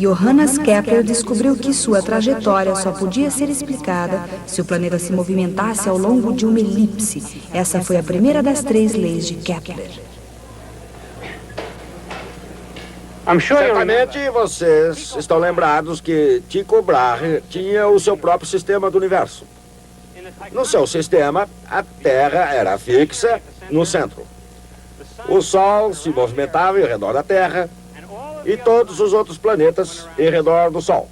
Johannes Kepler descobriu que sua trajetória só podia ser explicada se o planeta se movimentasse ao longo de uma elipse. Essa foi a primeira das 3 leis de Kepler. Certamente vocês estão lembrados que Tycho Brahe tinha o seu próprio sistema do universo. No seu sistema, a Terra era fixa no centro. O Sol se movimentava em redor da Terra e todos os outros planetas em redor do Sol.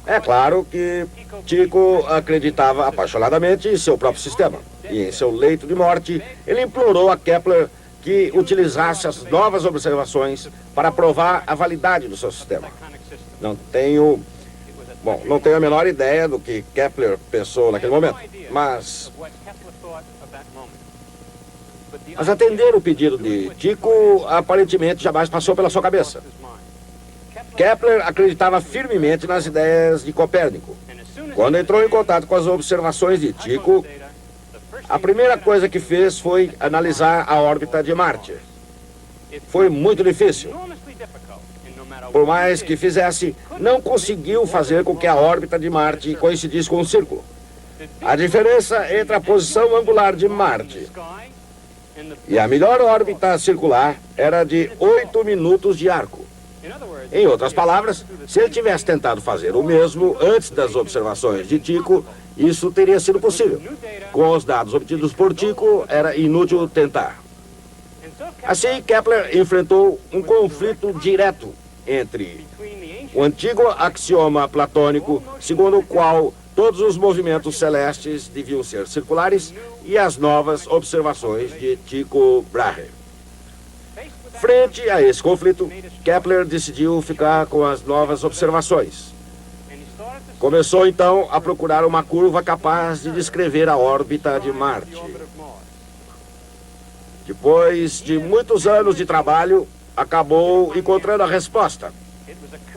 É claro que Tycho acreditava apaixonadamente em seu próprio sistema. E em seu leito de morte, ele implorou a Kepler que utilizasse as novas observações para provar a validade do seu sistema. Não tenho a menor ideia do que Kepler pensou naquele momento, mas atender o pedido de Tycho aparentemente jamais passou pela sua cabeça. Kepler acreditava firmemente nas ideias de Copérnico. Quando entrou em contato com as observações de Tycho, a primeira coisa que fez foi analisar a órbita de Marte. Foi muito difícil. Por mais que fizesse, não conseguiu fazer com que a órbita de Marte coincidisse com o círculo. A diferença entre a posição angular de Marte e a melhor órbita circular era de 8 minutos de arco. Em outras palavras, se ele tivesse tentado fazer o mesmo antes das observações de Tycho, isso teria sido possível. Com os dados obtidos por Tycho, era inútil tentar. Assim, Kepler enfrentou um conflito direto entre o antigo axioma platônico, segundo o qual todos os movimentos celestes deviam ser circulares, e as novas observações de Tycho Brahe. Frente a esse conflito, Kepler decidiu ficar com as novas observações. Começou então a procurar uma curva capaz de descrever a órbita de Marte. Depois de muitos anos de trabalho, acabou encontrando a resposta.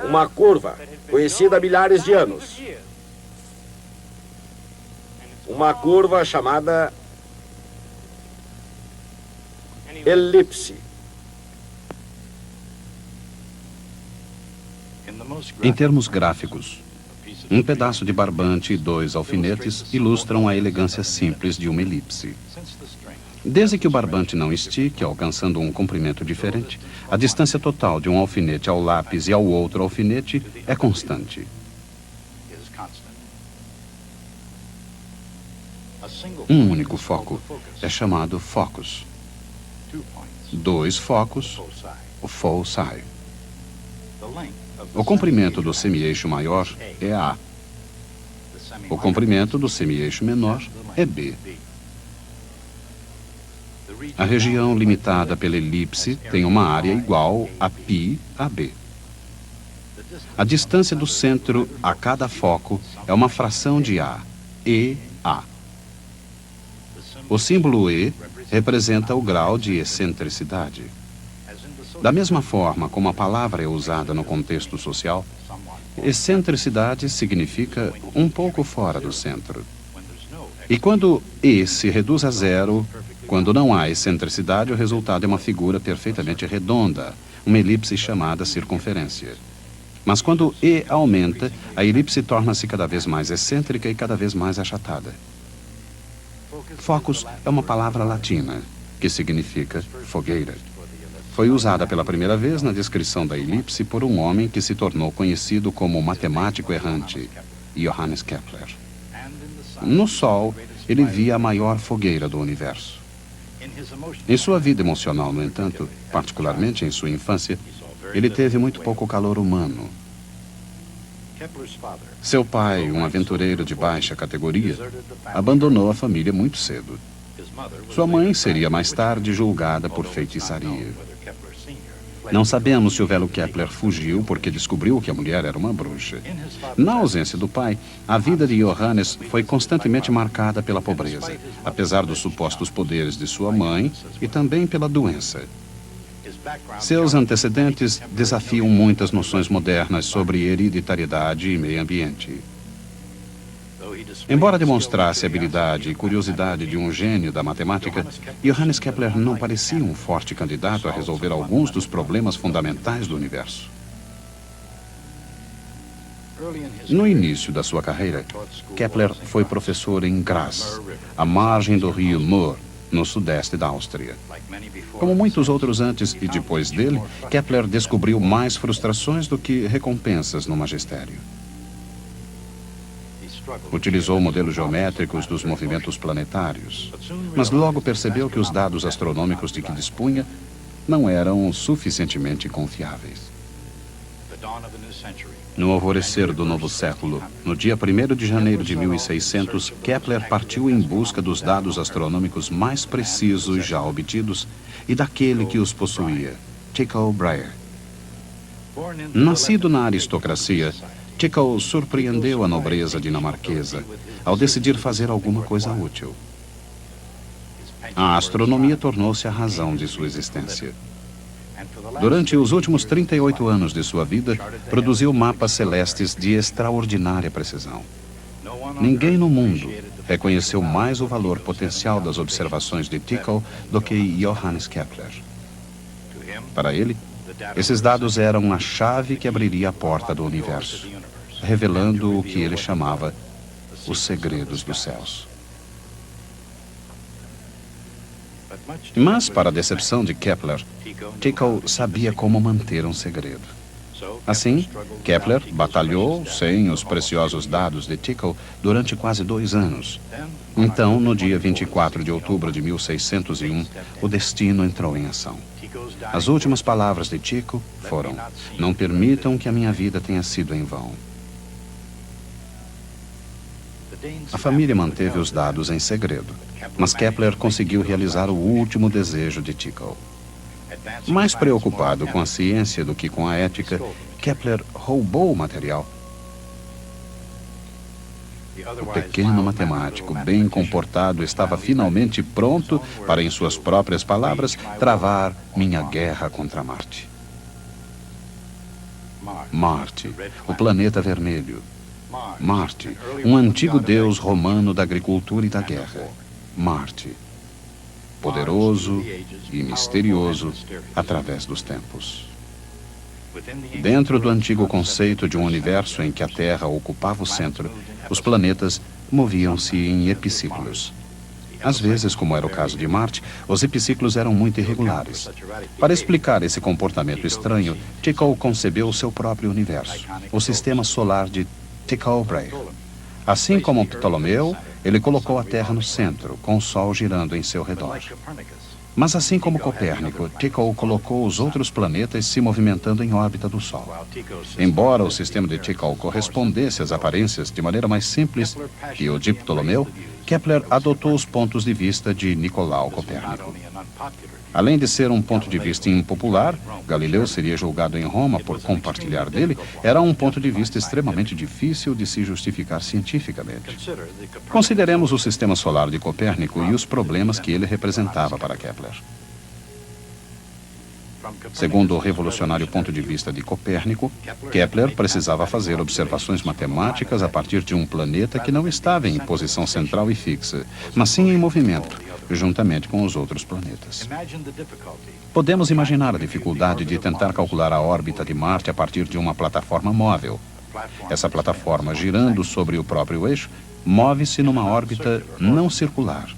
Uma curva conhecida há milhares de anos. Uma curva chamada elipse. Em termos gráficos, um pedaço de barbante e 2 alfinetes ilustram a elegância simples de uma elipse. Desde que o barbante não estique, alcançando um comprimento diferente, a distância total de um alfinete ao lápis e ao outro alfinete é constante. Um único foco é chamado focus. 2 focos, o foci. O comprimento do semi-eixo maior é A. O comprimento do semi-eixo menor é B. A região limitada pela elipse tem uma área igual a π a B. A distância do centro a cada foco é uma fração de A, EA. O símbolo E representa o grau de excentricidade. Da mesma forma como a palavra é usada no contexto social, excentricidade significa um pouco fora do centro. E quando E se reduz a zero, quando não há excentricidade, o resultado é uma figura perfeitamente redonda, uma elipse chamada circunferência. Mas quando E aumenta, a elipse torna-se cada vez mais excêntrica e cada vez mais achatada. Focus é uma palavra latina, que significa fogueira. Foi usada pela primeira vez na descrição da elipse por um homem que se tornou conhecido como matemático errante, Johannes Kepler. No Sol, ele via a maior fogueira do universo. Em sua vida emocional, no entanto, particularmente em sua infância, ele teve muito pouco calor humano. Seu pai, um aventureiro de baixa categoria, abandonou a família muito cedo. Sua mãe seria mais tarde julgada por feitiçaria. Não sabemos se o velho Kepler fugiu porque descobriu que a mulher era uma bruxa. Na ausência do pai, a vida de Johannes foi constantemente marcada pela pobreza, apesar dos supostos poderes de sua mãe e também pela doença. Seus antecedentes desafiam muitas noções modernas sobre hereditariedade e meio ambiente. Embora demonstrasse habilidade e curiosidade de um gênio da matemática, Johannes Kepler não parecia um forte candidato a resolver alguns dos problemas fundamentais do universo. No início da sua carreira, Kepler foi professor em Graz, à margem do rio Mur, no sudeste da Áustria. Como muitos outros antes e depois dele, Kepler descobriu mais frustrações do que recompensas no magistério. Utilizou modelos geométricos dos movimentos planetários, mas logo percebeu que os dados astronômicos de que dispunha não eram suficientemente confiáveis. No alvorecer do novo século, no dia 1º de janeiro de 1600, Kepler partiu em busca dos dados astronômicos mais precisos já obtidos e daquele que os possuía, Tycho Brahe. Nascido na aristocracia, Tycho surpreendeu a nobreza dinamarquesa ao decidir fazer alguma coisa útil. A astronomia tornou-se a razão de sua existência. Durante os últimos 38 anos de sua vida, produziu mapas celestes de extraordinária precisão. Ninguém no mundo reconheceu mais o valor potencial das observações de Tycho do que Johannes Kepler. Para ele, esses dados eram a chave que abriria a porta do universo, revelando o que ele chamava os segredos dos céus. Mas, para a decepção de Kepler, Tycho sabia como manter um segredo. Assim, Kepler batalhou sem os preciosos dados de Tycho durante quase 2 anos. Então, no dia 24 de outubro de 1601, o destino entrou em ação. As últimas palavras de Tycho foram: "Não permitam que a minha vida tenha sido em vão." A família manteve os dados em segredo, mas Kepler conseguiu realizar o último desejo de Tycho. Mais preocupado com a ciência do que com a ética, Kepler roubou o material. O pequeno matemático, bem comportado, estava finalmente pronto para, em suas próprias palavras, travar minha guerra contra Marte. Marte, o planeta vermelho. Marte, um antigo deus romano da agricultura e da guerra. Marte, poderoso e misterioso através dos tempos. Dentro do antigo conceito de um universo em que a Terra ocupava o centro, os planetas moviam-se em epiciclos. Às vezes, como era o caso de Marte, os epiciclos eram muito irregulares. Para explicar esse comportamento estranho, Tycho concebeu o seu próprio universo, o sistema solar de Tycho Brahe. Assim como Ptolomeu, ele colocou a Terra no centro, com o Sol girando em seu redor. Mas assim como Copérnico, Tycho colocou os outros planetas se movimentando em órbita do Sol. Embora o sistema de Tycho correspondesse às aparências de maneira mais simples que o de Ptolomeu, Kepler adotou os pontos de vista de Nicolau Copérnico. Além de ser um ponto de vista impopular, Galileu seria julgado em Roma por compartilhar dele, era um ponto de vista extremamente difícil de se justificar cientificamente. Consideremos o sistema solar de Copérnico e os problemas que ele representava para Kepler. Segundo o revolucionário ponto de vista de Copérnico, Kepler precisava fazer observações matemáticas a partir de um planeta que não estava em posição central e fixa, mas sim em movimento, juntamente com os outros planetas. Podemos imaginar a dificuldade de tentar calcular a órbita de Marte a partir de uma plataforma móvel. Essa plataforma, girando sobre o próprio eixo, move-se numa órbita não circular,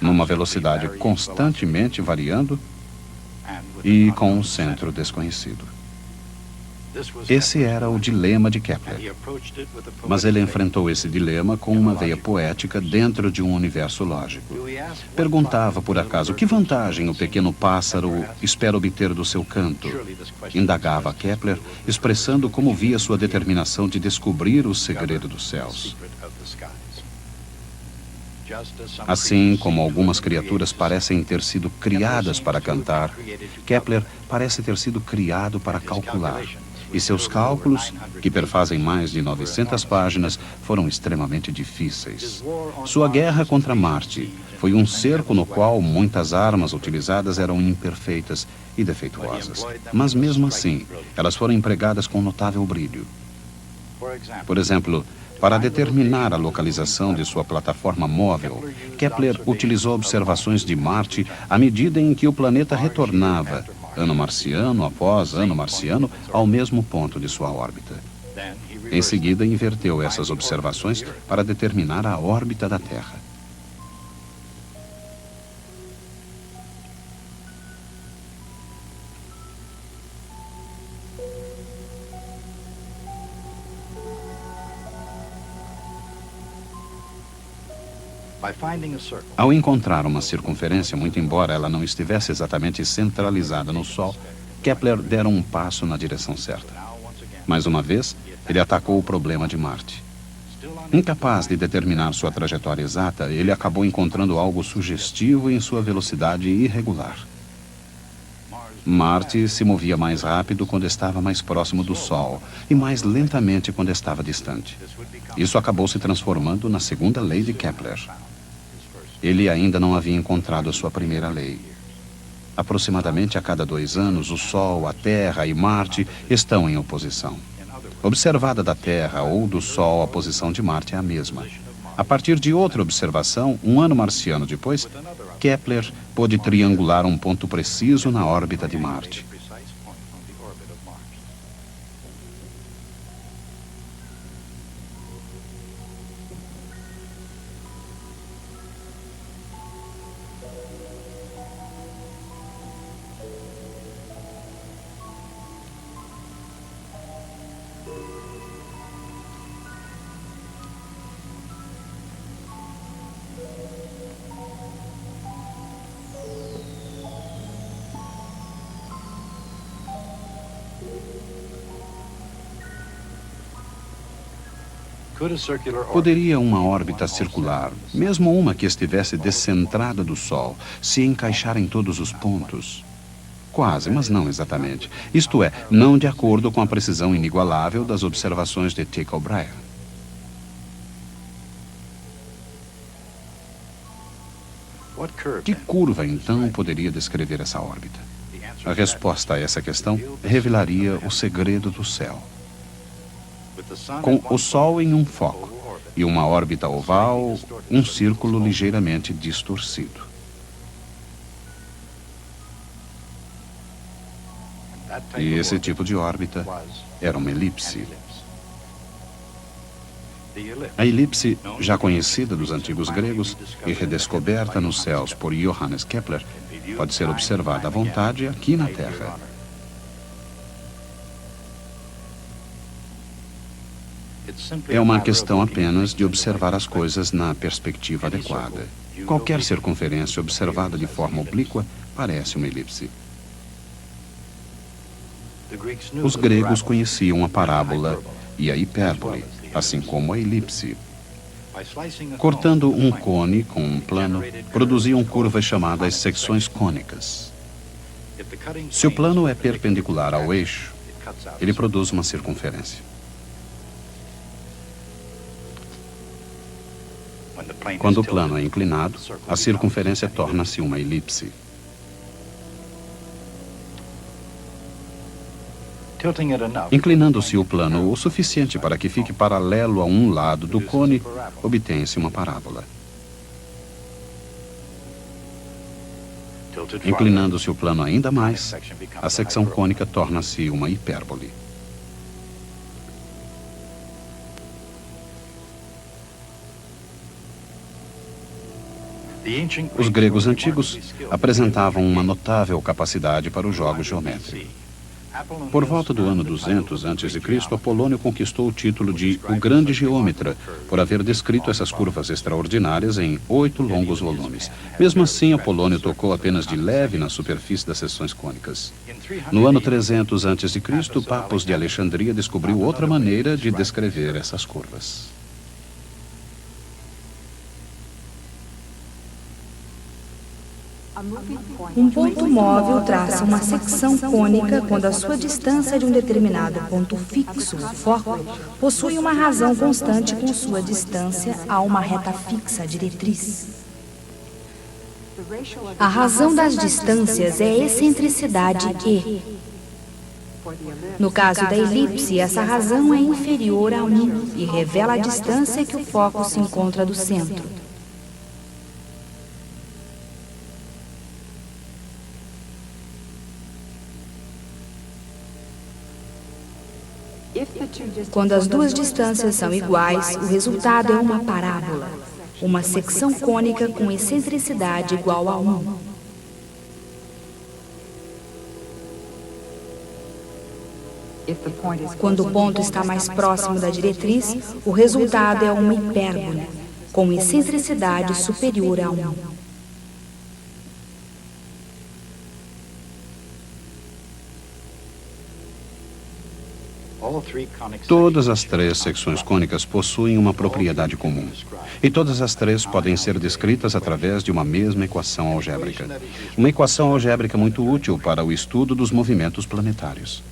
numa velocidade constantemente variando e com um centro desconhecido. Esse era o dilema de Kepler. Mas ele enfrentou esse dilema com uma veia poética dentro de um universo lógico. Perguntava, por acaso, que vantagem o pequeno pássaro espera obter do seu canto. Indagava Kepler, expressando como via sua determinação de descobrir o segredo dos céus. Assim como algumas criaturas parecem ter sido criadas para cantar, Kepler parece ter sido criado para calcular. E seus cálculos, que perfazem mais de 900 páginas, foram extremamente difíceis. Sua guerra contra Marte foi um cerco no qual muitas armas utilizadas eram imperfeitas e defeituosas. Mas mesmo assim, elas foram empregadas com notável brilho. Por exemplo, para determinar a localização de sua plataforma móvel, Kepler utilizou observações de Marte à medida em que o planeta retornava, ano marciano após ano marciano, ao mesmo ponto de sua órbita. Em seguida, inverteu essas observações para determinar a órbita da Terra. Ao encontrar uma circunferência, muito embora ela não estivesse exatamente centralizada no Sol, Kepler dera um passo na direção certa. Mais uma vez, ele atacou o problema de Marte. Incapaz de determinar sua trajetória exata, ele acabou encontrando algo sugestivo em sua velocidade irregular. Marte se movia mais rápido quando estava mais próximo do Sol e mais lentamente quando estava distante. Isso acabou se transformando na segunda lei de Kepler. Ele ainda não havia encontrado a sua primeira lei. Aproximadamente a cada 2 anos, o Sol, a Terra e Marte estão em oposição. Observada da Terra ou do Sol, a posição de Marte é a mesma. A partir de outra observação, 1 ano marciano depois, Kepler pôde triangular um ponto preciso na órbita de Marte. Poderia uma órbita circular, mesmo uma que estivesse descentrada do Sol, se encaixar em todos os pontos? Quase, mas não exatamente. Isto é, não de acordo com a precisão inigualável das observações de Tycho Brahe. Que curva, então, poderia descrever essa órbita? A resposta a essa questão revelaria o segredo do céu. Com o Sol em um foco e uma órbita oval, um círculo ligeiramente distorcido. E esse tipo de órbita era uma elipse. A elipse, já conhecida dos antigos gregos e redescoberta nos céus por Johannes Kepler, pode ser observada à vontade aqui na Terra. É uma questão apenas de observar as coisas na perspectiva adequada. Qualquer circunferência observada de forma oblíqua parece uma elipse. Os gregos conheciam a parábola e a hipérbole, assim como a elipse. Cortando um cone com um plano, produziam curvas chamadas secções cônicas. Se o plano é perpendicular ao eixo, ele produz uma circunferência. Quando o plano é inclinado, a circunferência torna-se uma elipse. Inclinando-se o plano o suficiente para que fique paralelo a um lado do cone, obtém-se uma parábola. Inclinando-se o plano ainda mais, a secção cônica torna-se uma hipérbole. Os gregos antigos apresentavam uma notável capacidade para os jogos geométricos. Por volta do ano 200 a.C., Apolônio conquistou o título de o Grande Geômetra, por haver descrito essas curvas extraordinárias em 8 longos volumes. Mesmo assim, Apolônio tocou apenas de leve na superfície das seções cônicas. No ano 300 a.C., Papos de Alexandria descobriu outra maneira de descrever essas curvas. Um ponto móvel traça uma secção cônica quando a sua distância de um determinado ponto fixo, foco, possui uma razão constante com sua distância a uma reta fixa, diretriz. A razão das distâncias é a excentricidade E. No caso da elipse, essa razão é inferior a 1 e revela a distância que o foco se encontra do centro. Quando as duas distâncias são iguais, o resultado é uma parábola, uma secção cônica com excentricidade igual a 1. Quando o ponto está mais próximo da diretriz, o resultado é uma hipérbole, com excentricidade superior a 1. Todas as três secções cônicas possuem uma propriedade comum. E todas as três podem ser descritas através de uma mesma equação algébrica. Uma equação algébrica muito útil para o estudo dos movimentos planetários.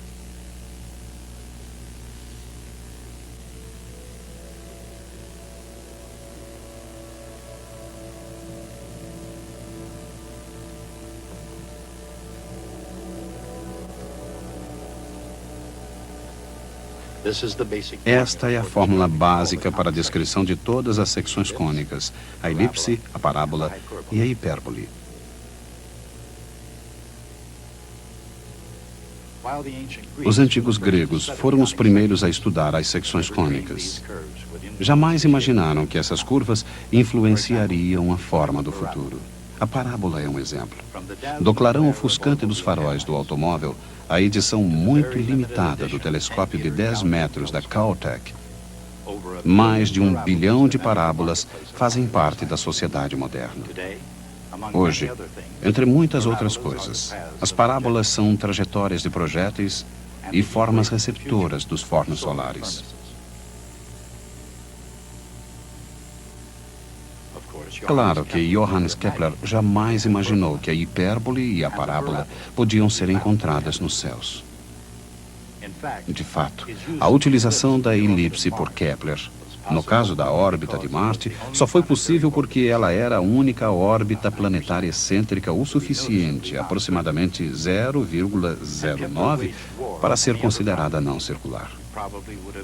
Esta é a fórmula básica para a descrição de todas as secções cônicas, a elipse, a parábola e a hipérbole. Os antigos gregos foram os primeiros a estudar as secções cônicas. Jamais imaginaram que essas curvas influenciariam a forma do futuro. A parábola é um exemplo. Do clarão ofuscante dos faróis do automóvel, a edição muito limitada do telescópio de 10 metros da Caltech, mais de 1 bilhão de parábolas fazem parte da sociedade moderna. Hoje, entre muitas outras coisas, as parábolas são trajetórias de projéteis e formas receptoras dos fornos solares. Claro que Johannes Kepler jamais imaginou que a hipérbole e a parábola podiam ser encontradas nos céus. De fato, a utilização da elipse por Kepler, no caso da órbita de Marte, só foi possível porque ela era a única órbita planetária excêntrica o suficiente, aproximadamente 0,09, para ser considerada não circular.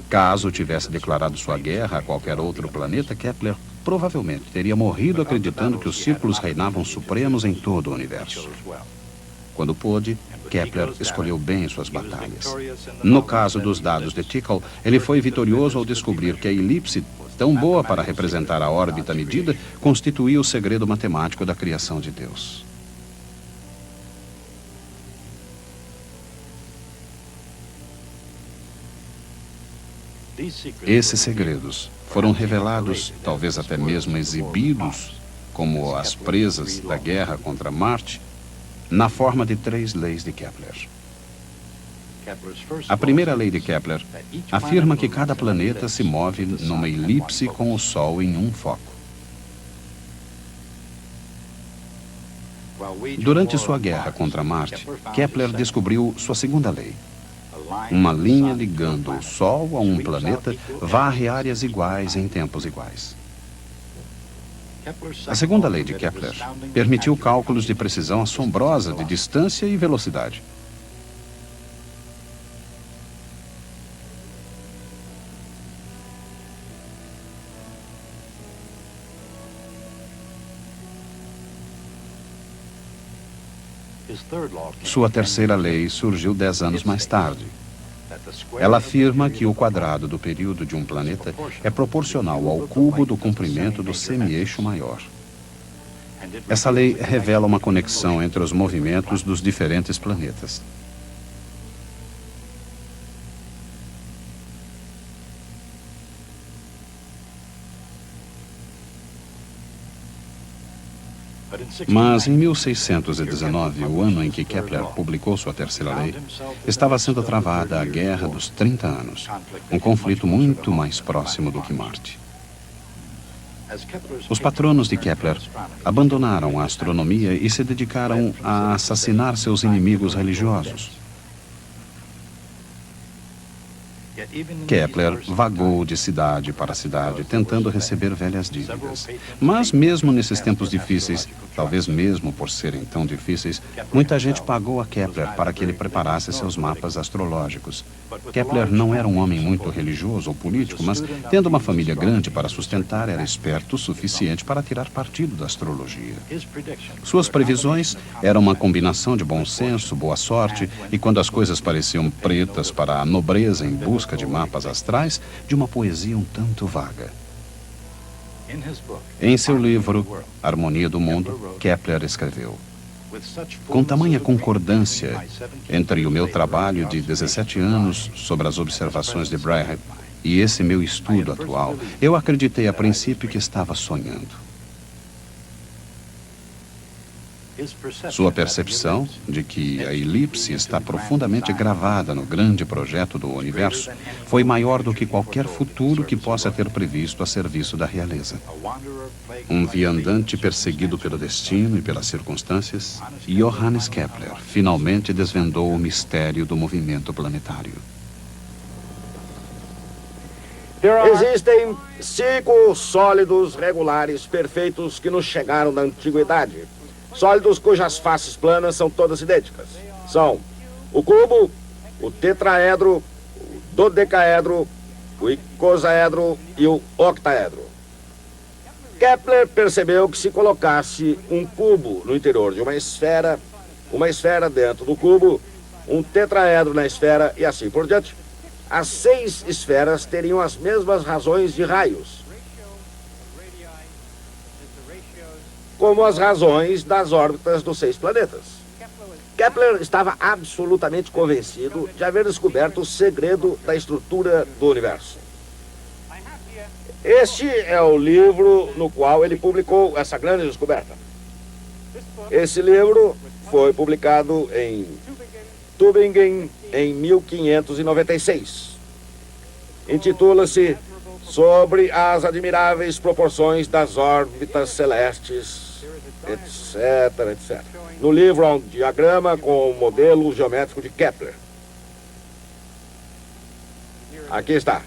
Caso tivesse declarado sua guerra a qualquer outro planeta, Kepler provavelmente teria morrido acreditando que os círculos reinavam supremos em todo o universo. Quando pôde, Kepler escolheu bem suas batalhas. No caso dos dados de Tycho, ele foi vitorioso ao descobrir que a elipse, tão boa para representar a órbita medida, constituía o segredo matemático da criação de Deus. Esses segredos foram revelados, talvez até mesmo exibidos, como as presas da guerra contra Marte, na forma de 3 leis de Kepler. A primeira lei de Kepler afirma que cada planeta se move numa elipse com o Sol em um foco. Durante sua guerra contra Marte, Kepler descobriu sua segunda lei. Uma linha ligando o Sol a um planeta varre áreas iguais em tempos iguais. A segunda lei de Kepler permitiu cálculos de precisão assombrosa de distância e velocidade. Sua terceira lei surgiu 10 anos mais tarde. Ela afirma que o quadrado do período de um planeta é proporcional ao cubo do comprimento do semi-eixo maior. Essa lei revela uma conexão entre os movimentos dos diferentes planetas. Mas em 1619, o ano em que Kepler publicou sua terceira lei, estava sendo travada a Guerra dos 30 Anos, um conflito muito mais próximo do que Marte. Os patronos de Kepler abandonaram a astronomia e se dedicaram a assassinar seus inimigos religiosos. Kepler vagou de cidade para cidade, tentando receber velhas dívidas. Mas mesmo nesses tempos difíceis, talvez mesmo por serem tão difíceis, muita gente pagou a Kepler para que ele preparasse seus mapas astrológicos. Kepler não era um homem muito religioso ou político, mas, tendo uma família grande para sustentar, era esperto o suficiente para tirar partido da astrologia. Suas previsões eram uma combinação de bom senso, boa sorte, e quando as coisas pareciam pretas para a nobreza em busca de mapas astrais de uma poesia um tanto vaga. Em seu livro, Harmonia do Mundo, Kepler escreveu: com tamanha concordância entre o meu trabalho de 17 anos sobre as observações de Bragg e esse meu estudo atual, eu acreditei a princípio que estava sonhando. Sua percepção de que a elipse está profundamente gravada no grande projeto do universo foi maior do que qualquer futuro que possa ter previsto a serviço da realeza. Um viandante perseguido pelo destino e pelas circunstâncias, Johannes Kepler finalmente desvendou o mistério do movimento planetário. Existem 5 sólidos regulares perfeitos que nos chegaram da antiguidade. Sólidos cujas faces planas são todas idênticas. São o cubo, o tetraedro, o dodecaedro, o icosaedro e o octaedro. Kepler percebeu que se colocasse um cubo no interior de uma esfera dentro do cubo, um tetraedro na esfera e assim por diante, as 6 esferas teriam as mesmas razões de raios, como as razões das órbitas dos 6 planetas. Kepler estava absolutamente convencido de haver descoberto o segredo da estrutura do universo. Este é o livro no qual ele publicou essa grande descoberta. Esse livro foi publicado em Tübingen em 1596. Intitula-se Sobre as Admiráveis Proporções das Órbitas Celestes, etc, etc. No livro há um diagrama com o modelo geométrico de Kepler. Aqui está.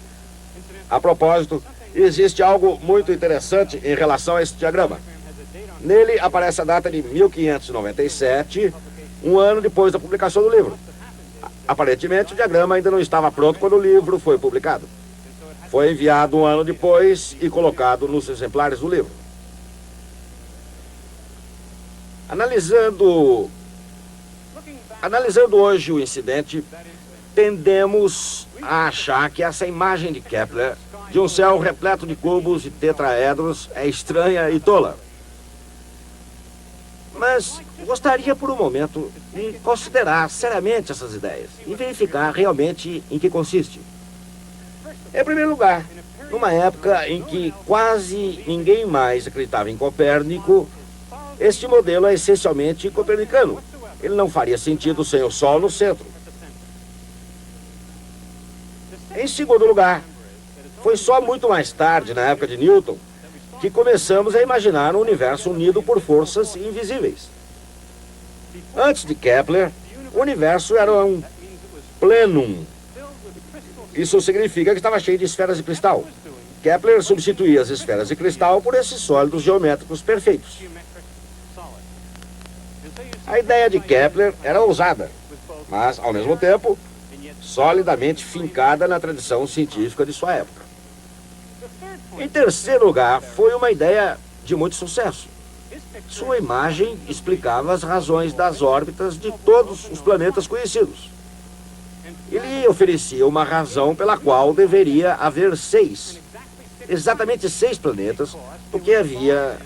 A propósito, existe algo muito interessante em relação a esse diagrama. Nele aparece a data de 1597, um ano depois da publicação do livro. Aparentemente, o diagrama ainda não estava pronto quando o livro foi publicado. Foi enviado um ano depois e colocado nos exemplares do livro. Analisando hoje o incidente, tendemos a achar que essa imagem de Kepler, de um céu repleto de cubos e tetraedros, é estranha e tola. Mas gostaria por um momento de considerar seriamente essas ideias e verificar realmente em que consiste. Em primeiro lugar, numa época em que quase ninguém mais acreditava em Copérnico, este modelo é essencialmente copernicano. Ele não faria sentido sem o Sol no centro. Em segundo lugar, foi só muito mais tarde, na época de Newton, que começamos a imaginar um universo unido por forças invisíveis. Antes de Kepler, o universo era um plenum. Isso significa que estava cheio de esferas de cristal. Kepler substituía as esferas de cristal por esses sólidos geométricos perfeitos. A ideia de Kepler era ousada, mas, ao mesmo tempo, solidamente fincada na tradição científica de sua época. Em terceiro lugar, foi uma ideia de muito sucesso. Sua imagem explicava as razões das órbitas de todos os planetas conhecidos. Ele oferecia uma razão pela qual deveria haver 6, exatamente 6 planetas, porque havia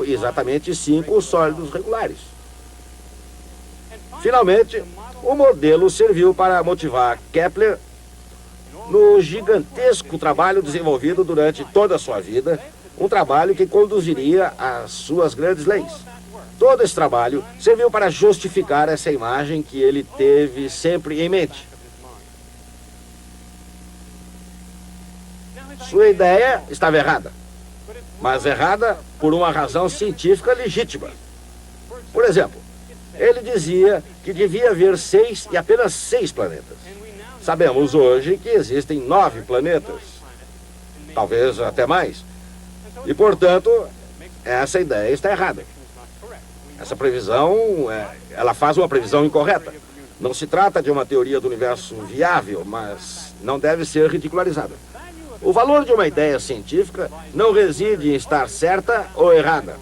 exatamente 5 sólidos regulares. Finalmente, o modelo serviu para motivar Kepler no gigantesco trabalho desenvolvido durante toda a sua vida, um trabalho que conduziria às suas grandes leis. Todo esse trabalho serviu para justificar essa imagem que ele teve sempre em mente. Sua ideia estava errada, mas errada por uma razão científica legítima. Por exemplo, ele dizia que devia haver 6 e apenas 6 planetas. Sabemos hoje que existem 9 planetas, talvez até mais. E, portanto, essa ideia está errada. Essa previsão, ela faz uma previsão incorreta. Não se trata de uma teoria do universo viável, mas não deve ser ridicularizada. O valor de uma ideia científica não reside em estar certa ou errada.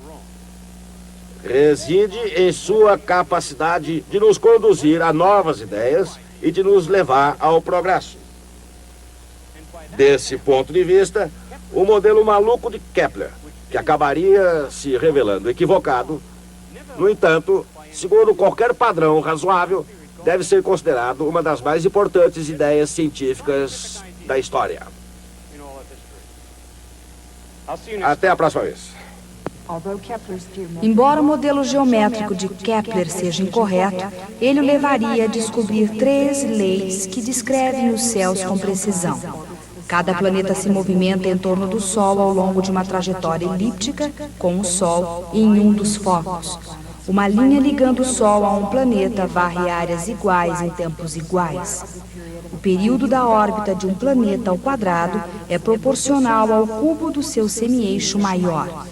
Reside em sua capacidade de nos conduzir a novas ideias e de nos levar ao progresso. Desse ponto de vista, o modelo maluco de Kepler, que acabaria se revelando equivocado, no entanto, segundo qualquer padrão razoável, deve ser considerado uma das mais importantes ideias científicas da história. Até a próxima vez. Embora o modelo geométrico de Kepler seja incorreto, ele o levaria a descobrir 3 leis que descrevem os céus com precisão. Cada planeta se movimenta em torno do Sol ao longo de uma trajetória elíptica com o Sol em um dos focos. Uma linha ligando o Sol a um planeta varre áreas iguais em tempos iguais. O período da órbita de um planeta ao quadrado é proporcional ao cubo do seu semi-eixo maior.